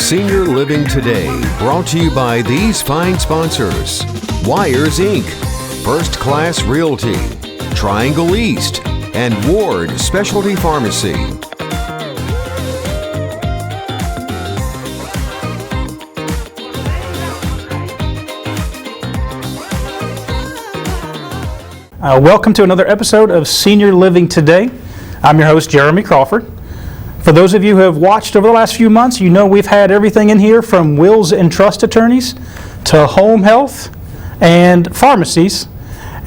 Senior Living Today, brought to you by these fine sponsors: Wires Inc., First Class Realty, Triangle East, and Ward Specialty Pharmacy. Welcome to another episode of Senior Living Today. I'm your host, Jeremy Crawford. For those of you who have watched over the last few months, you know we've had everything in here from wills and trust attorneys to home health and pharmacies.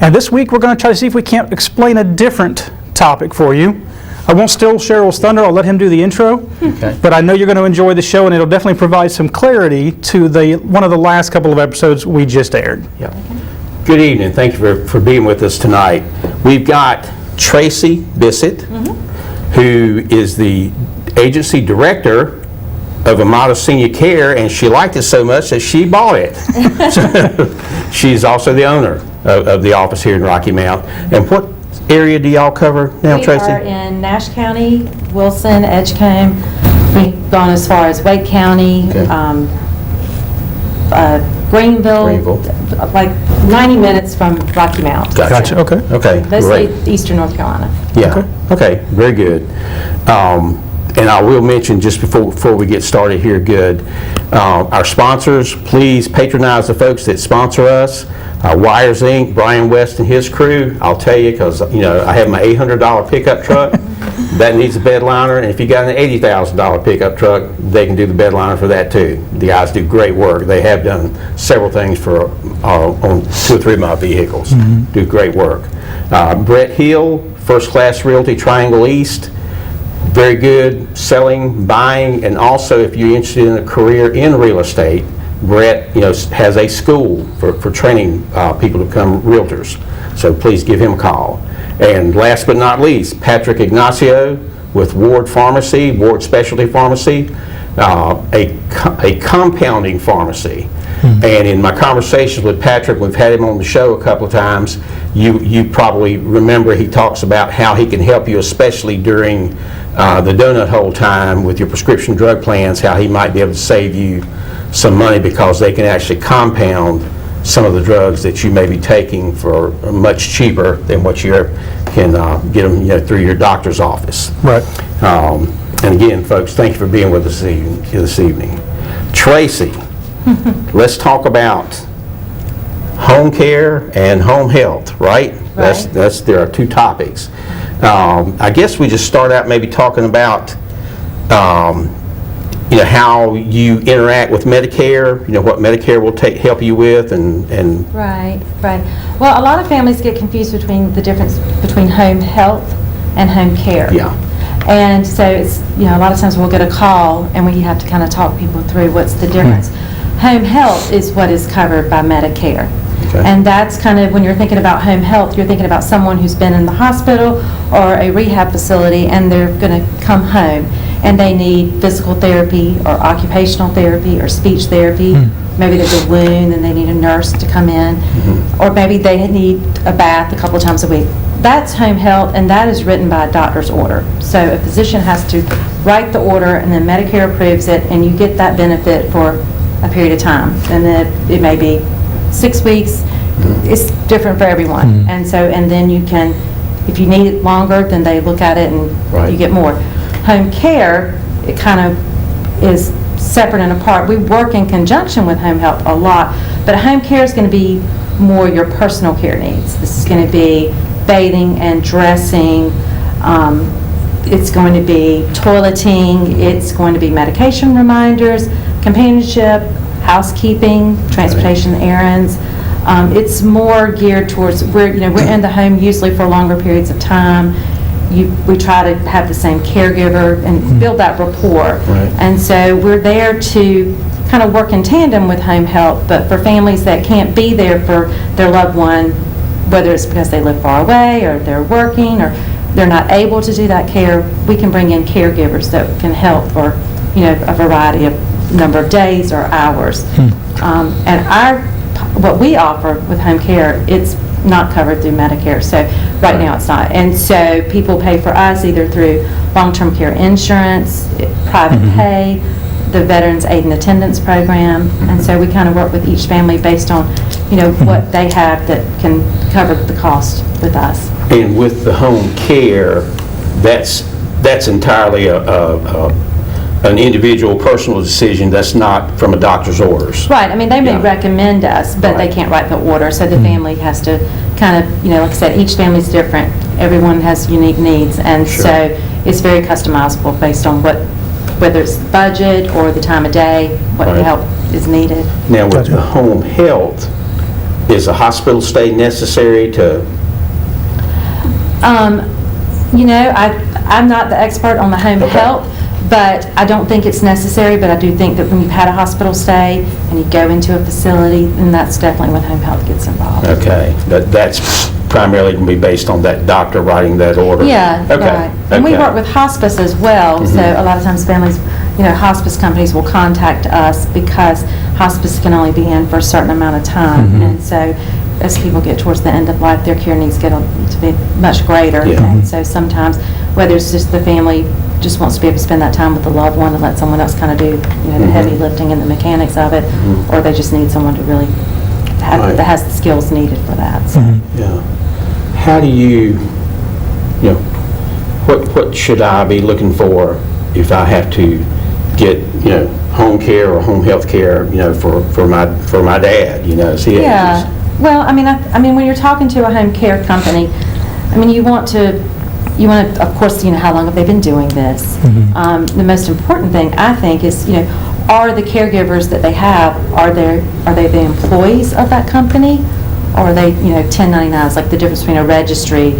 And this week we're going to try to see if we can't explain a different topic for you. I won't steal Cheryl's thunder. I'll let him do the intro. Okay. But I know you're going to enjoy the show, and it'll definitely provide some clarity to one of the last couple of episodes we just aired. Yeah. Good evening. Thank you for being with us tonight. We've got Tracy Bissett, who is the agency director of Amada Senior Care, and she liked it so much that she bought it. So, she's also the owner of the office here in Rocky Mount. And what area do y'all cover now, Tracy? We are in Nash County, Wilson, Edgecombe. We've gone as far as Wake County, Greenville, like 90 minutes from Rocky Mount. Gotcha. Okay. Mostly eastern North Carolina. Yeah. Okay. Very good. And I will mention just before we get started here, our sponsors, please patronize the folks that sponsor us. Wires Inc., Brian West and his crew. I'll tell you, because I have my $800 pickup truck that needs a bed liner, and if you got an $80,000 pickup truck, they can do the bed liner for that too. The guys do great work. They have done several things for on 2 or 3 of my vehicles. Do great work. Brett Hill, First Class Realty, Triangle East. Very good selling, buying, and also if you're interested in a career in real estate, Brett has a school for training people to become realtors. So please give him a call. And last but not least, Patrick Ignacio with Ward Pharmacy, Ward Specialty Pharmacy, a compounding pharmacy. And in my conversations with Patrick, we've had him on the show a couple of times, you probably remember he talks about how he can help you, especially during the donut hole time with your prescription drug plans, how he might be able to save you some money because they can actually compound some of the drugs that you may be taking for much cheaper than what you can get them through your doctor's office. Right. And again, folks, thank you for being with us this evening. Tracy, let's talk about home care and home health, right? There are 2 topics. I guess we just start out maybe talking about how you interact with Medicare, what Medicare will help you with, and Right. Well, a lot of families get confused between the difference between home health and home care. Yeah. And so it's, a lot of times we'll get a call and we have to kind of talk people through what's the difference. Home health is what is covered by Medicare. Okay. And that's kind of, when you're thinking about home health, you're thinking about someone who's been in the hospital or a rehab facility and they're going to come home and they need physical therapy or occupational therapy or speech therapy. Maybe there's a wound and they need a nurse to come in, or maybe they need a bath a couple of times a week. That's home health, and that is written by a doctor's order. So a physician has to write the order, and then Medicare approves it, and you get that benefit for a period of time. And then it may be 6 weeks. It's different for everyone. And then you can, if you need it longer, then they look at it and you get more. Home care, it kind of is separate and apart. We work in conjunction with home health a lot, but home care is going to be more your personal care needs. This is going to be bathing and dressing. It's going to be toileting. It's going to be medication reminders, companionship, housekeeping, transportation errands. It's more geared towards, we're in the home usually for longer periods of time. We try to have the same caregiver and build that rapport. And so we're there to kind of work in tandem with home health, but for families that can't be there for their loved one, whether it's because they live far away or they're working or they're not able to do that care, we can bring in caregivers that can help for a variety of number of days or hours. And what we offer with home care, it's not covered through Medicare. So right now it's not. And so people pay for us either through long-term care insurance, private pay, the Veterans Aid and Attendance Program, and so we kind of work with each family based on, what they have that can cover the cost with us. And with the home care, that's entirely an individual personal decision. That's not from a doctor's orders. Right, I mean, they may Yeah. recommend us, but they Right. can't write the order, so the family has to kind of, like I said, each family's different. Everyone has unique needs, and Sure. so it's very customizable based on whether it's budget or the time of day, what Right. help is needed. Now, with Gotcha. the home health, is a hospital stay necessary to? I'm not the expert on the home Okay. health, but I don't think it's necessary, but I do think that when you've had a hospital stay and you go into a facility, then that's definitely when home health gets involved. Okay, that's primarily going to be based on that doctor writing that order? Yeah, Okay. right. And we okay. work with hospice as well, so a lot of times families, hospice companies will contact us because hospice can only be in for a certain amount of time. And so as people get towards the end of life, their care needs get to be much greater. Yeah. And so sometimes, whether it's just the family just wants to be able to spend that time with the loved one and let someone else kind of do, the heavy lifting and the mechanics of it, or they just need someone to really have, Right. that has the skills needed for that. So. Yeah. How do you what should I be looking for if I have to get, home care or home health care, for my dad, as he ages? Yeah, well, I mean, when you're talking to a home care company, I mean, you want to, of course, how long have they been doing this? The most important thing, I think, is, are the caregivers that they have, are they the employees of that company? Or are they, 1099s, like the difference between a registry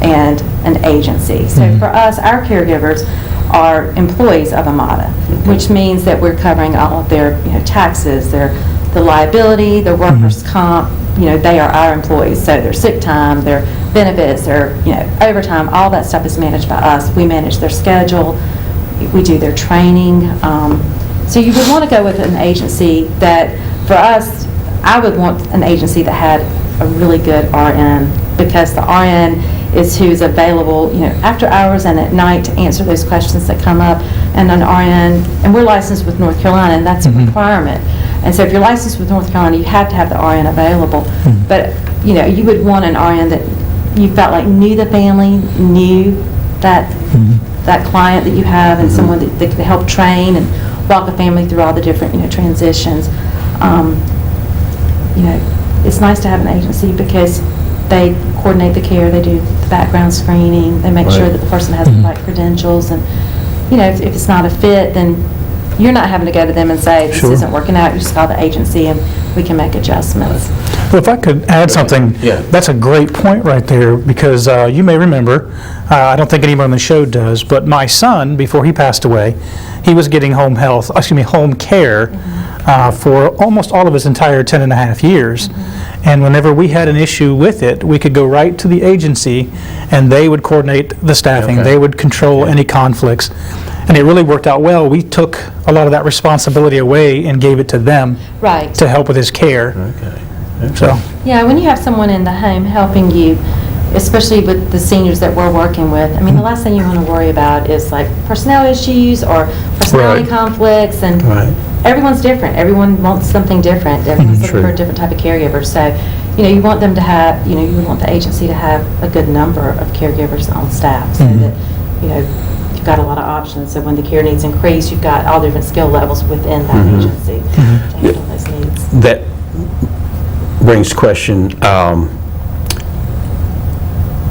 and an agency? So for us, our caregivers are employees of Amada, which means that we're covering all of their, taxes, the liability, their workers' comp, they are our employees. So their sick time, their benefits, their, overtime, all that stuff is managed by us. We manage their schedule, we do their training. So you would want to go with an agency that, for us, I would want an agency that had a really good RN, because the RN is who's available, after hours and at night to answer those questions that come up. And an RN, and we're licensed with North Carolina, and that's a requirement. And so if you're licensed with North Carolina, you have to have the RN available. But, you would want an RN that you felt like knew the family, knew that client that you have, and someone that could help train and walk a family through all the different, transitions. It's nice to have an agency because they coordinate the care, they do the background screening, they make sure that the person has the right credentials, and, if it's not a fit, then you're not having to go to them and say, this isn't working out, you just call the agency and we can make adjustments. Well, if I could add something, Yeah. that's a great point right there, because you may remember, I don't think anyone on the show does, but my son, before he passed away, he was getting home care for almost all of his entire 10 and a half years. And whenever we had an issue with it, we could go right to the agency and they would coordinate the staffing. Okay. They would control any conflicts. And it really worked out well. We took a lot of that responsibility away and gave it to them Right. to help with his care. Okay. So, Yeah, when you have someone in the home helping you, especially with the seniors that we're working with, I mean, the last thing you want to worry about is like personnel issues or personality Right. conflicts, and Right. everyone's different. Everyone wants something different. Everyone's looking True. for a different type of caregiver. So, you want them to have, you would want the agency to have a good number of caregivers on staff, so that, you've got a lot of options. So when the care needs increase, you've got all different skill levels within that agency to handle those needs. That brings question,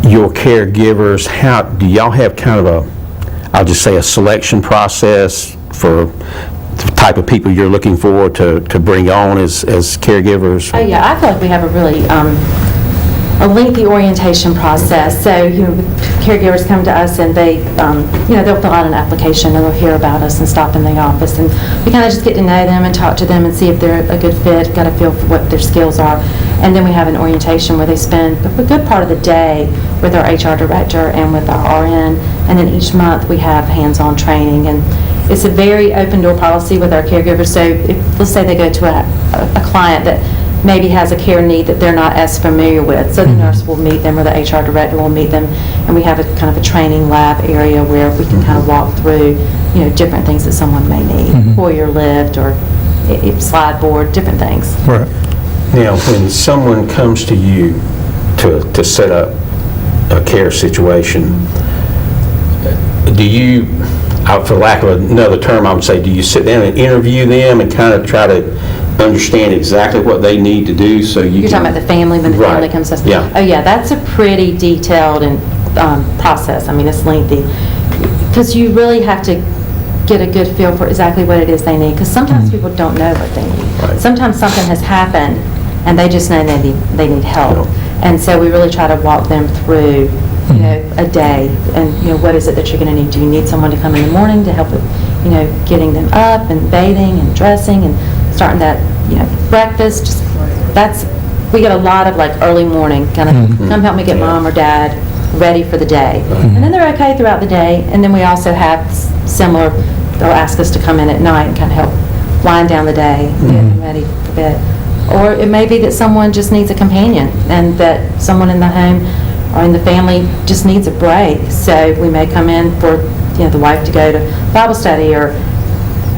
your caregivers, how, do y'all have kind of I'll just say a selection process for the type of people you're looking for to bring on as caregivers? Oh, yeah, I feel like we have a really a lengthy orientation process. So, caregivers come to us and they, they'll fill out an application and they'll hear about us and stop in the office. And we kind of just get to know them and talk to them and see if they're a good fit, got a feel for what their skills are. And then we have an orientation where they spend a good part of the day with our HR director and with our RN. And then each month we have hands-on training. And it's a very open door policy with our caregivers. So let's say they go to a client that maybe has a care need that they're not as familiar with. So the nurse will meet them, or the HR director will meet them, and we have a kind of a training lab area where we can kind of walk through, different things that someone may need, Hoyer lift or slide board, different things. Right. Now, when someone comes to you to set up a care situation, do you, for lack of another term, I would say, do you sit down and interview them and kind of try to understand exactly what they need to do so you You're talking about the family, when the family comes to us? Yeah. Oh, yeah, that's a pretty detailed and process. I mean, it's lengthy, because you really have to get a good feel for exactly what it is they need, because sometimes people don't know what they need. Right. Sometimes something has happened, and they just know they need help. And so we really try to walk them through, a day, and, what is it that you're going to need? Do you need someone to come in the morning to help with, getting them up and bathing and dressing and starting that, breakfast? We get a lot of like early morning, kind of, come help me get mom or dad ready for the day. And then they're okay throughout the day. And then we also have similar, they'll ask us to come in at night and kind of help wind down the day, get them ready for bed. Or it may be that someone just needs a companion, and that someone in the home or in the family just needs a break. So we may come in for, the wife to go to Bible study, or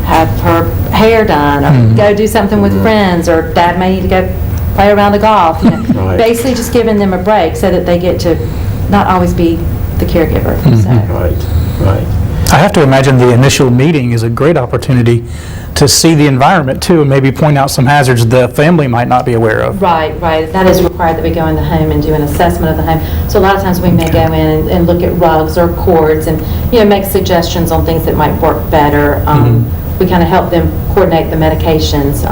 have her hair done, or go do something with friends, or dad may need to go play around the golf. Right. Basically just giving them a break so that they get to not always be the caregiver. So. Right. I have to imagine the initial meeting is a great opportunity to see the environment too, and maybe point out some hazards the family might not be aware of. Right. That is required, that we go in the home and do an assessment of the home. So a lot of times we may go in and look at rugs or cords and, make suggestions on things that might work better. We kind of help them coordinate the medications,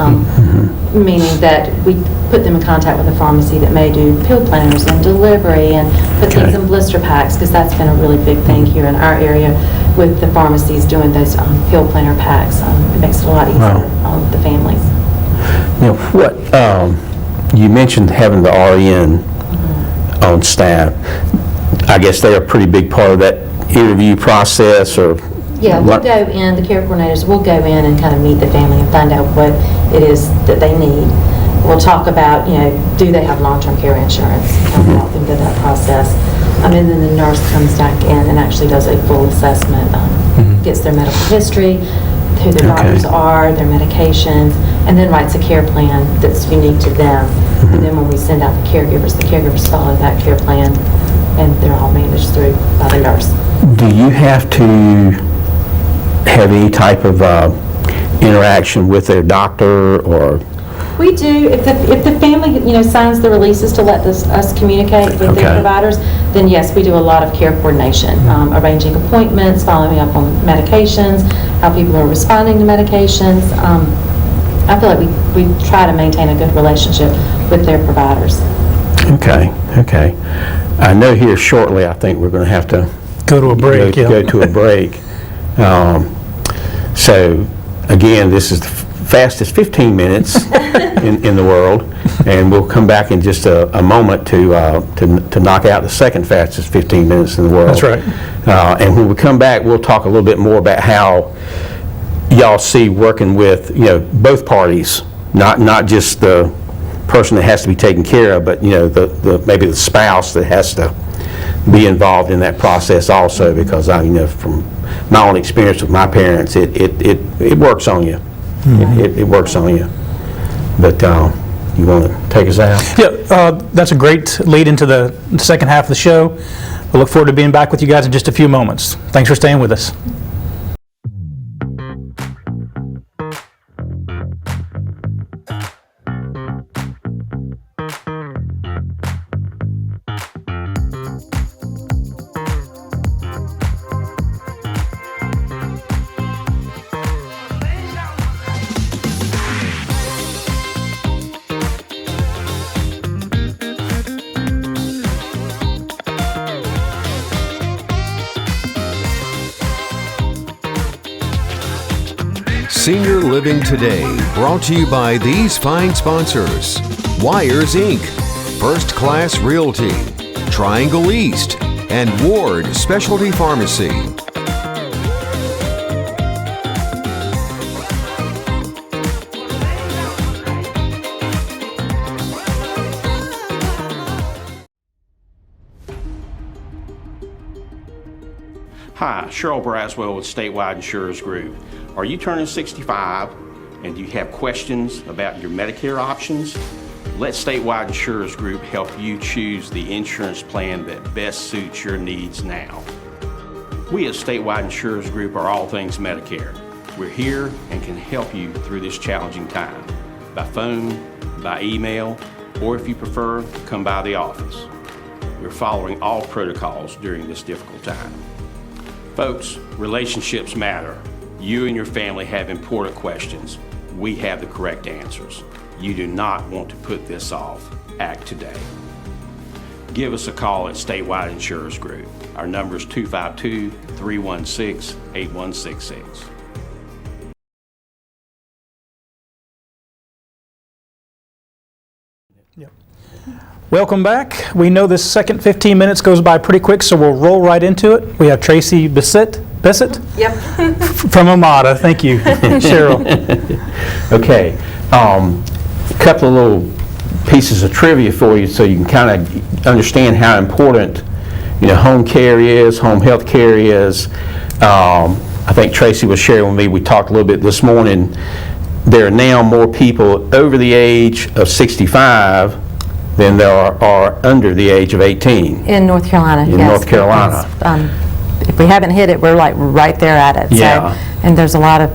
meaning that we put them in contact with a pharmacy that may do pill planners and delivery, and put things in blister packs, because that's been a really big thing here in our area with the pharmacies doing those pill planner packs. It makes it a lot easier on the families. Now, you mentioned having the RN on staff. I guess they're a pretty big part of that interview process, or? Yeah, we'll go in, the care coordinators will go in and kind of meet the family and find out what it is that they need. We'll talk about, do they have long-term care insurance? Help them get that process. And then the nurse comes back in and actually does a full assessment, gets their medical history, who their doctors are, their medications, and then writes a care plan that's unique to them. And then when we send out the caregivers follow that care plan, and they're all managed through by the nurse. Do you have to have any type of interaction with their doctor, or? We do. If the family, signs the releases to let us communicate with their providers, then yes, we do a lot of care coordination, arranging appointments, following up on medications, how people are responding to medications. I feel like we try to maintain a good relationship with their providers. Okay. I know here shortly, I think we're going to have to Go to a break, go to a break. So, again, this is the fastest 15 minutes in the world, and we'll come back in just a moment to knock out the second fastest 15 minutes in the world. That's right. And when we come back, we'll talk a little bit more about how y'all see working with, both parties, not just the person that has to be taken care of, but, maybe the spouse that has to be involved in that process also, because from my own experience with my parents, it works on you. It works on you. But you want to take us out? Yeah, that's a great lead into the second half of the show. I look forward to being back with you guys in just a few moments. Thanks for staying with us. Senior Living Today, brought to you by these fine sponsors: Wires Inc., First Class Realty, Triangle East, and Ward Specialty Pharmacy. Hi, Cheryl Braswell with Statewide Insurance Group. Are you turning 65 and do you have questions about your Medicare options? Let Statewide Insurance Group help you choose the insurance plan that best suits your needs now. We at Statewide Insurance Group are all things Medicare. We're here and can help you through this challenging time, by phone, by email, or if you prefer, come by the office. We're following all protocols during this difficult time. Folks, relationships matter. You and your family have important questions. We have the correct answers. You do not want to put this off. Act today. Give us a call at Statewide Insurance Group. Our number is 252-316-8166. Welcome back. We know this second 15 minutes goes by pretty quick, so we'll roll right into it. We have Tracy Bissett? Yep. From Amada. Thank you, Cheryl. Okay, a couple of little pieces of trivia for you so you can kind of understand how important, home care is, home health care is. I think Tracy was sharing with me, we talked a little bit this morning, there are now more people over the age of 65 than there are under the age of 18. In North Carolina, In yes. North Carolina. If we haven't hit it, we're like right there at it. Yeah. So, and there's a lot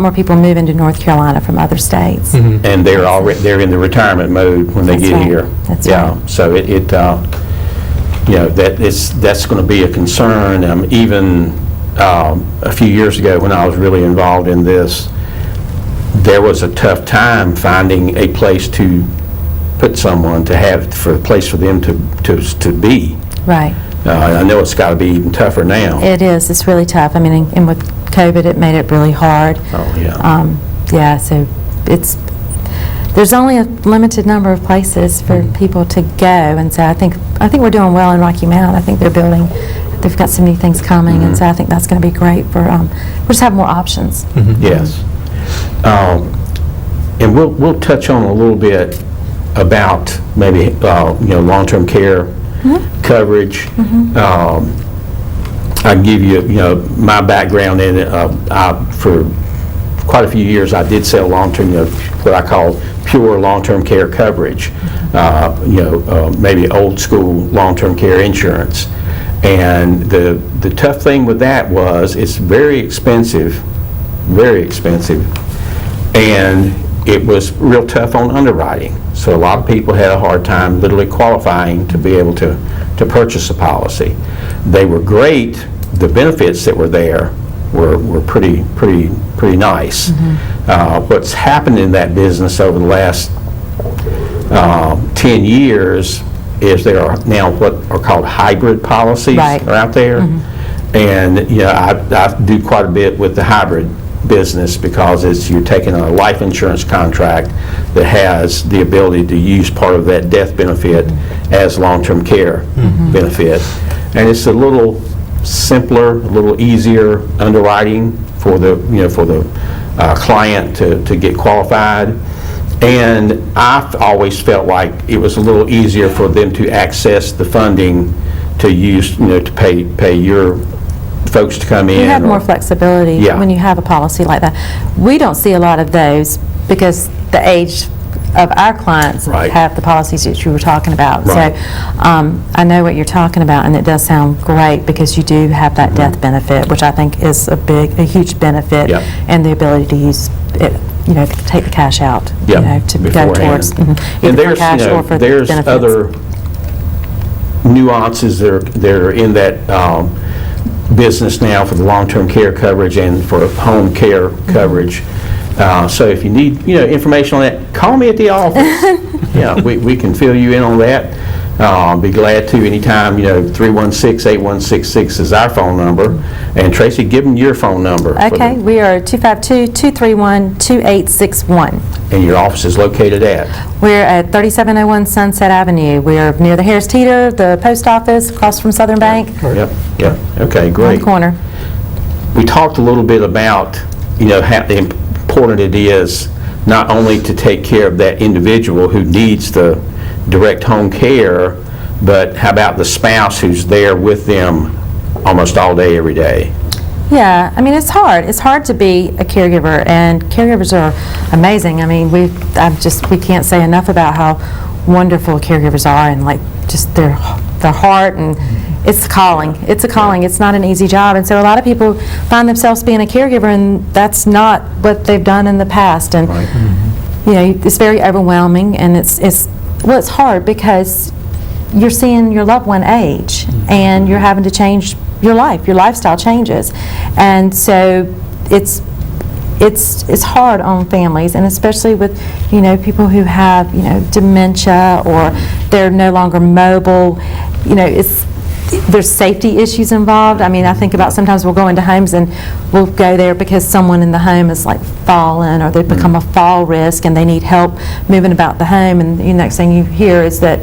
more people moving to North Carolina from other states. And they're in the retirement mode when they That's get right. here. That's Yeah, right. so that's going to be a concern. Even a few years ago when I was really involved in this, there was a tough time finding a place to put someone for a place for them to be. Right. I know it's got to be even tougher now. It is. It's really tough. I mean, and with COVID, it made it really hard. Oh, yeah. Yeah, so there's only a limited number of places for people to go, and so I think we're doing well in Rocky Mount. I think they've got some new things coming, and so I think that's going to be great for, we'll just have more options. Yes. And we'll touch on a little bit about maybe, long-term care coverage. I can give you, my background in it. For quite a few years, I did sell long-term, what I call pure long-term care coverage, maybe old school long-term care insurance. And the tough thing with that was it's very expensive, and it was real tough on underwriting. So a lot of people had a hard time literally qualifying to be able to purchase a policy. They were great. The benefits that were there were pretty nice. What's happened in that business over the last 10 years is there are now what are called hybrid policies Right. are out there. And I do quite a bit with the hybrid business because you're taking a life insurance contract that has the ability to use part of that death benefit as long-term care benefit. And it's a little simpler, a little easier underwriting for the client to get qualified. And I've always felt like it was a little easier for them to access the funding to use, to pay your folks to come in. You have more flexibility Yeah. when you have a policy like that. We don't see a lot of those because the age of our clients Right. have the policies that you were talking about. Right. So I know what you're talking about, and it does sound great because you do have that death benefit, which I think is a huge benefit, Yep. and the ability to use it, to take the cash out, Yep, to go beforehand. towards And either for there's, cash or for there's benefits. other nuances that are in that business now for the long-term care coverage and for home care coverage. So if you need, information on that, call me at the office. Yeah, we can fill you in on that. Be glad to anytime. 316-8166 is our phone number. And Tracy, give them your phone number. Okay, we are 252-231-2861. And your office is located at? We're at 3701 Sunset Avenue. We're near the Harris Teeter, the post office, across from Southern Bank, Yep. Okay, on great. the corner. We talked a little bit about, how important it is not only to take care of that individual who needs the direct home care, but how about the spouse who's there with them almost all day, every day. Yeah, I mean, it's hard. It's hard to be a caregiver, and caregivers are amazing. I mean, we can't say enough about how wonderful caregivers are, and like just their heart, and it's a calling. It's a calling. It's not an easy job, and so a lot of people find themselves being a caregiver, and that's not what they've done in the past. And you know, it's very overwhelming, and it's hard because you're seeing your loved one age, and you're having to change your life. Your lifestyle changes, and so it's hard on families, and especially with, you know, people who have, you know, dementia, or they're no longer mobile. You know, there's safety issues involved. I mean, I think about sometimes we'll go into homes and we'll go there because someone in the home is like fallen, or they've become a fall risk and they need help moving about the home, and the next thing you hear is that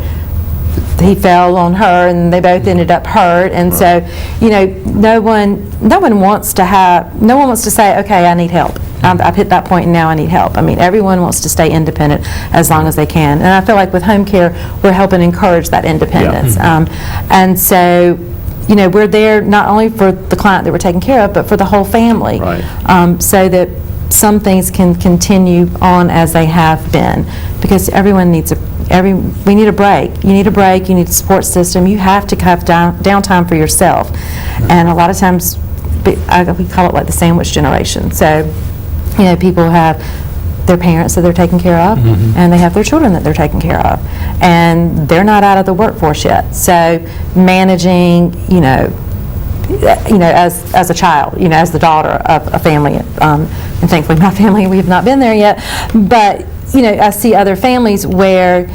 he fell on her and they both ended up hurt. And so, you know, no one wants to say, okay, I need help. I've hit that point and now I need help. I mean, everyone wants to stay independent as long as they can. And I feel like with home care, we're helping encourage that independence. And so, you know, we're there not only for the client that we're taking care of, but for the whole family. So that some things can continue on as they have been, because everyone needs we need a break. You need a break. You need a support system. You have to have downtime for yourself. And a lot of times, we call it like the sandwich generation. So, you know, people have their parents that they're taking care of, and they have their children that they're taking care of, and they're not out of the workforce yet. So, managing, you know, as a child, you know, as the daughter of a family, and thankfully my family, we have not been there yet, but, you know, I see other families where,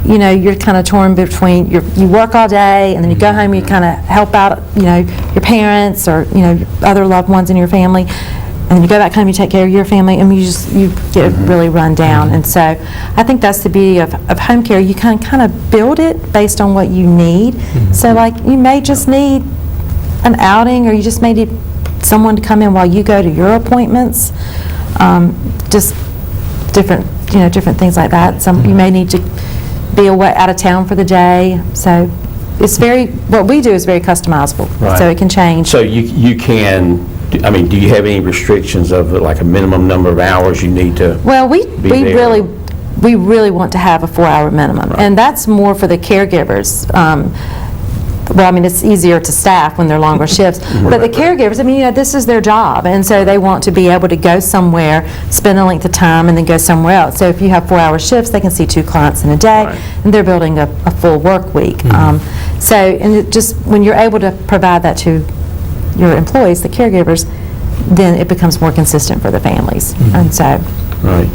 you know, you're kind of torn between, you work all day, and then you go home, you kind of help out, you know, your parents, or, you know, other loved ones in your family, and then you go back home, you take care of your family, and you get really run down. And so I think that's the beauty of home care. You can kind of build it based on what you need. So like, you may just need an outing, or you just may need someone to come in while you go to your appointments, just different things like that. You may need to be away out of town for the day. So it's what we do is very customizable, so it can change. So you can, I mean, do you have any restrictions of like a minimum number of hours you need to? Well, we really want to have a 4-hour minimum, and that's more for the caregivers. Well, I mean, it's easier to staff when they're longer shifts, but the caregivers, I mean, you know, this is their job, and so they want to be able to go somewhere, spend a length of time, and then go somewhere else. So if you have 4-hour shifts, they can see 2 clients in a day, and they're building a full work week. So, and it just, when you're able to provide that to your employees, the caregivers, then it becomes more consistent for the families. And so. Right.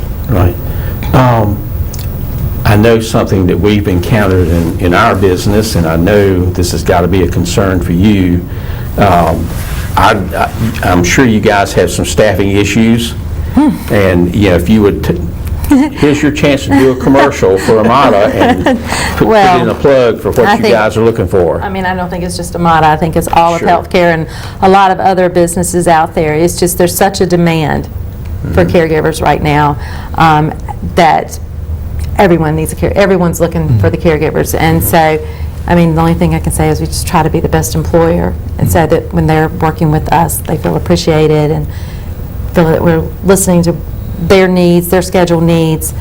I know something that we've encountered in our business, and I know this has got to be a concern for you. I'm sure you guys have some staffing issues, and you know, if you would, here's your chance to do a commercial for Amada and put in a plug for what you guys are looking for. I mean, I don't think it's just Amada. I think it's all of healthcare and a lot of other businesses out there. It's just there's such a demand for caregivers right now that everyone needs everyone's looking for the caregivers. And so, I mean, the only thing I can say is we just try to be the best employer, and so that when they're working with us, they feel appreciated and feel that we're listening to their needs, their schedule needs,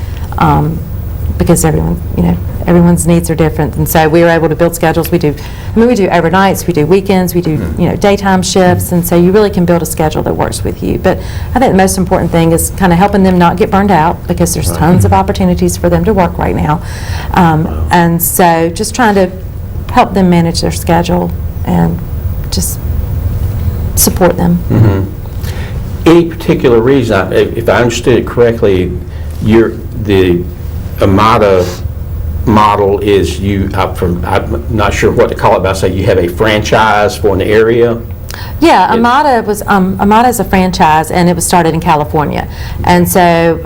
because everyone's needs are different. And so we are able to build schedules. We do overnights, we do weekends, we do daytime shifts, and so you really can build a schedule that works with you. But I think the most important thing is kind of helping them not get burned out, because there's tons of opportunities for them to work right now. And so just trying to help them manage their schedule and just support them. Any particular reason, if I understood it correctly, the Amada model is I'm not sure what to call it, but I say you have a franchise for an area? Yeah, Amada is a franchise, and it was started in California. And so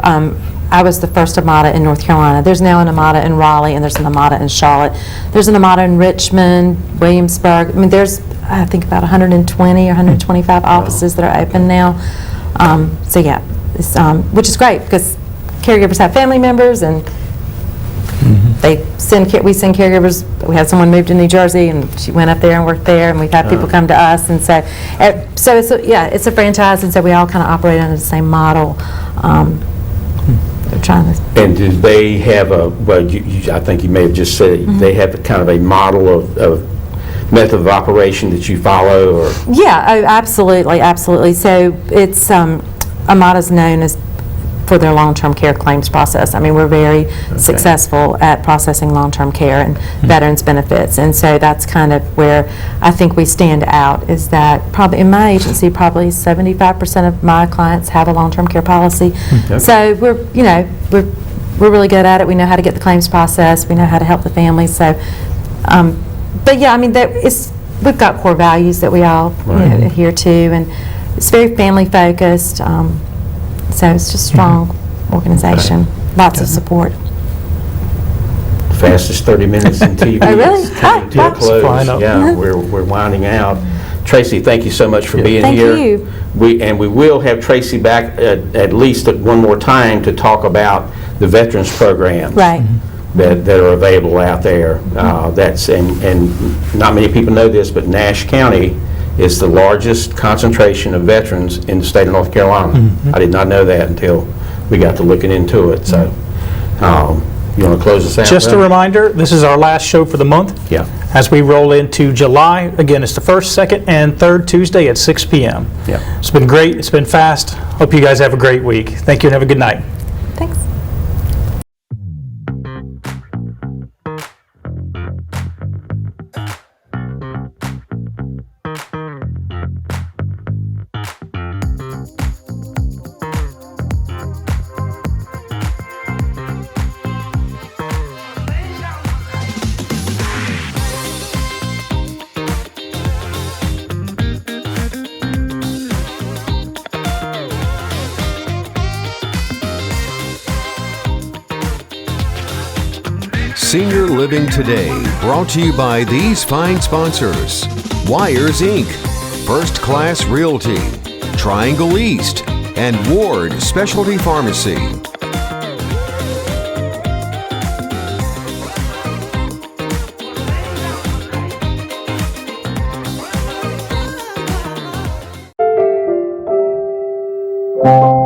I was the first Amada in North Carolina. There's now an Amada in Raleigh, and there's an Amada in Charlotte. There's an Amada in Richmond, Williamsburg. I mean, there's, I think, about 120 or 125 offices that are open now. So yeah, which is great, because caregivers have family members, and we send caregivers. We had someone move to New Jersey, and she went up there and worked there, and we've had people come to us, and so it's a franchise, and so we all kind of operate under the same model. They're trying to. And do they have I think you may have just said it, they have kind of a model of method of operation that you follow, or? Yeah, absolutely. So it's Amada's known as for their long-term care claims process. I mean, we're very successful at processing long-term care and veterans benefits, and so that's kind of where I think we stand out, is that probably in my agency, probably 75% of my clients have a long-term care policy. So we're really good at it. We know how to get the claims processed. We know how to help the families. So, but yeah, I mean, we've got core values that we all adhere to, and it's very family-focused. So it's just a strong organization, lots of support. Fastest 30 minutes in TV. Oh, really? It's coming to a close. Yeah, we're winding out. Tracy, thank you so much for being here. Thank you. We will have Tracy back at least one more time to talk about the veterans programs. Right. That are available out there. And not many people know this, but Nash County is the largest concentration of veterans in the state of North Carolina. I did not know that until we got to looking into it. So, you want to close us out? Just a reminder, this is our last show for the month. Yeah. As we roll into July, again, it's the first, second, and third Tuesday at 6 p.m. Yeah. It's been great. It's been fast. Hope you guys have a great week. Thank you and have a good night. Thanks. Senior Living Today, brought to you by these fine sponsors: Wires Inc., First Class Realty, Triangle East, and Ward Specialty Pharmacy. Thank you.